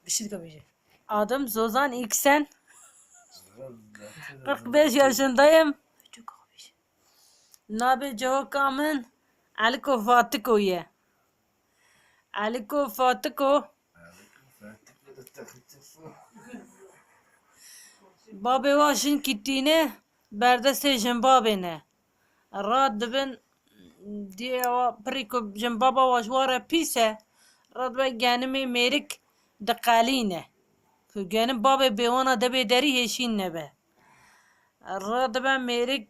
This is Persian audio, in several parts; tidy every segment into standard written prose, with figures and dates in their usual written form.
بشید که بیشه آدم زوزان ایکسن 45 yaşındayım. Nabi Jokam'ın Aliko Fatiko'ya. Aliko Fatiko. Babi Vaşin kitine berdeste jembabine. Rad dibin diye priko jembaba vaşvara pise. Rad ve genimi merik dekaline. Genim babi bewana debe deri heşin nebe. راد به میرک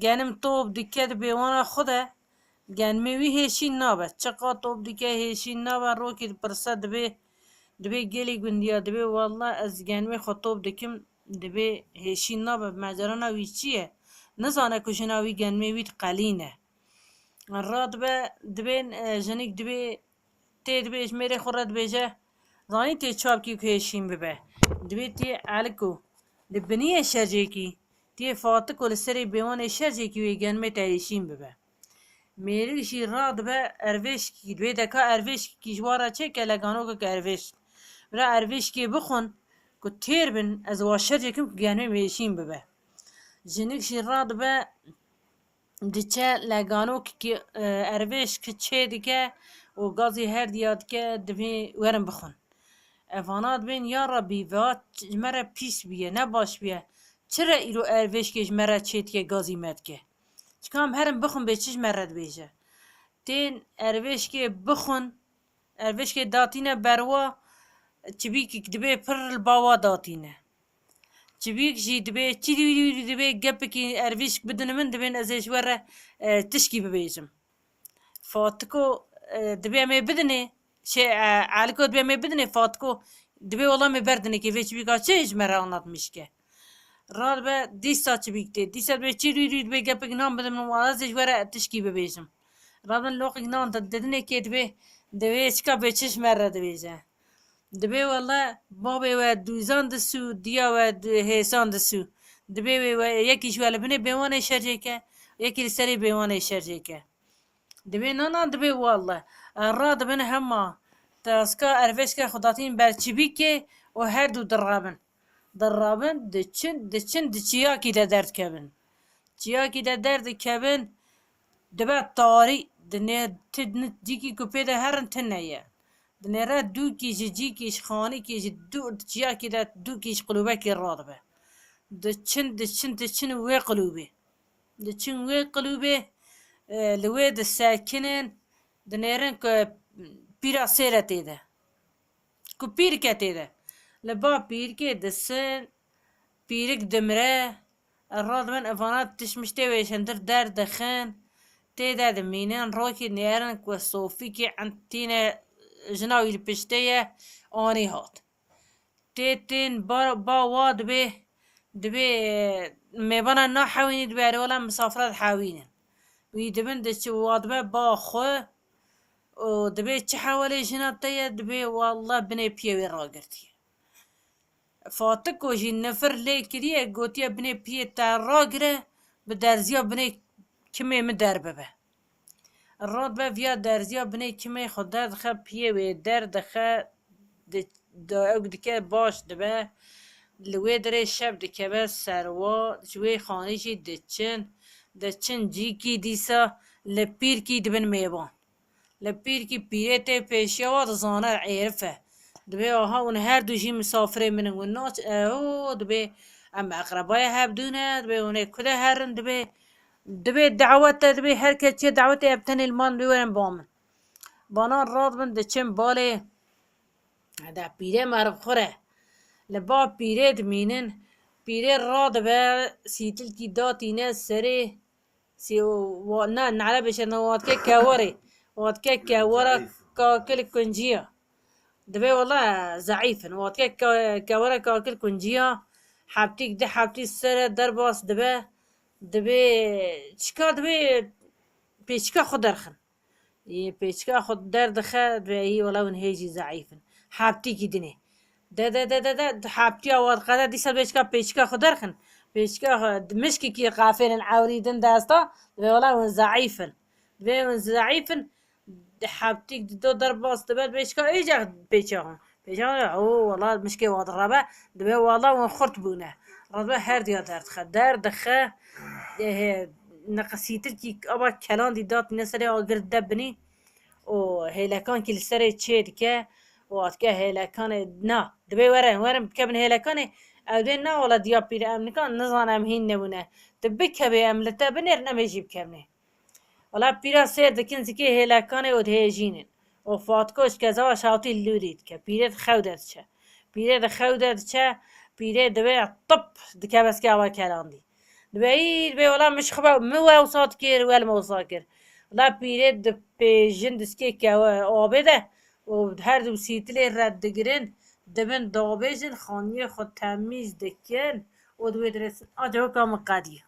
گنم توب دیکت بیوانا خوده گنمی وی هشین نابه چقا توب دیکه هشین نابه رو که پرسه دبی گلی گندیا دبی والله از گنمی خود توب دیکم دبی هشین نابه مجرانا وی چیه نزانه کشنا وی گنمی وی قلینه راد به دبین جنیک دبی تی دبی اجمیره خورد بیجه زانی تی چاب کی که هشین ببه دبی تی علکو دبنیه شرجه کی تی فاتح کل سری بیوان شرجه کی وی گنمی تایشین ببه میری شی راد به اروش کی دوی دکا اروش کی جوارا چه که لگانو که اروش برا اروش کی بخون که تیر بن از واشرجه کم گنمی میشین ببه جنیک شی راد به دیچه لگانو که اروش که چه دیگه و گازی هر دیاد که دوی ورم بخون افانات بین یا ربی وات جمره پیش بیه نباش بیه چرا ایرو اروش که جمره چید که گازی مد که چکام هرم بخون به چیش مرد بیجه تین اروش که بخون اروش که داتینه بروا چبی که دبی پر الباوا داتینه چبی که دبی چی دبی گپ که اروش بدن من دبین ازش وره تشکی ببیجم فاتکو دبی می بدنه şey alikot be me bedine fatko dibe ola me berdine ki veç bika çe icmera anlatmış ki rad be disa çibikte disa be çiri be gepek nam bedim az icmera tişki be bejim radın lok ignan da dedine ki dibe çıka be çiş merra dibece dibe valla babe ve duzan da su diya ve hesan da su dibe ve yeki şöyle bine bewane şerceke yeki seri bewane şerceke dibe nana dibe valla راد بن هما تاسكا ارفشكا خداتين برچبيكي و هر دو درابن دچن دچياكي دا درد كبن چياكي دا درد كبن دبا طاري دنيا تدن ديكي كوبي دا هرن تنيا دنيا دو كيش جيكيش خاني كيش دو چياكي دا دو كيش قلوبكي راد به دچن وي قلوبي دچن وي قلوبي لوي د ساكنين دنيرن که پیرا سیره تیده که پیر که تیده لبا پیر که دسن پیرک دمره الراد من افانات تشمشته ویشندر در دخن تیده دمینن راکی نیرن که صوفی که انتینه جناوی لپشته آنی هات تیتین با واد دبی میبانا نا حاوینی دبیاری ولا مسافرات حاوینن ویدبن دچه واد با خواه و دبي تحاولي جناتيا دبي والله بني بيوي راقرتي فاتك وجي نفر لي كريه قوتيا بني بيه تا راقره بدرزيا بني كمي مدربه الراد با فيا درزيا بني كمي خدا دخا بيوي در دخا دا اقدكا باش دبا لوي دري شب دكا بس سروا جوي خانيشي دچن جيكي ديسا لپير كي دبن ميبان لپیر کی پیره ته پیشوات زانه عرفه دبی آها اون هر دوشی مسافره منن و ناچ او دبی اما اقربای هبدونه دبی اونه کده هرن دبی دعوت دبی هر کچه دعوت ابتن المان بیورن بامن بانا راد من دچم باله دا پیره مرب خوره لبا پیره دمینن پیره راد به سیتل کی داتینه سره سی و نه نعلا بشه نوات که کواره واتكك ورا كاكل كونجيا دبي والله ضعيفا واتكك ورا كاكل كونجيا حبتيك ده حبتي السر درباس دبي شكا دبي بيشكا خدرخن بيشكا خدر دخا دبي والله ونهيجي ضعيفا حبتيك دني ده حبتي وات قدا دي سر بيشكا خدرخن بيشكا دمشكي كي قافين العوريدن داستا دبي والله ضعيفا دبي ضعيفا حبتيك دو در باز دبل بيشكا ايجا بيشاهم بيشاهم او والله مشكي واد ربع دبي والله ونخرت بونه ربع هر ديا درد خ درد خ نقصيتر كي ابا كلان دي دات نسري اگر دبني او هيلكان كي لسري تشيد كه واتكه هيلكان نا دبي ورم بكبن هيلكان اودين نا ولا ديا بير امنكان نزانم هين نبونه دبي كبي املته بنر نمجيب كبنه ولا پیرا سر دکن زکی هلاکانه و دهجینن و فاتکوش که زوا شاوتی لورید که پیرت خودت چه پیرت خودت چه پیرت دوی طب دکه بس که آوا کلاندی دوی ولا مش خبا مو وصات کر ولا موصا کر ولا پیرت د پیجن دسکی که آبده و هر دو سیتلی رد دگرن دبن دابجن خانی خود تمیز دکن و دوی درست آجا کام قدیه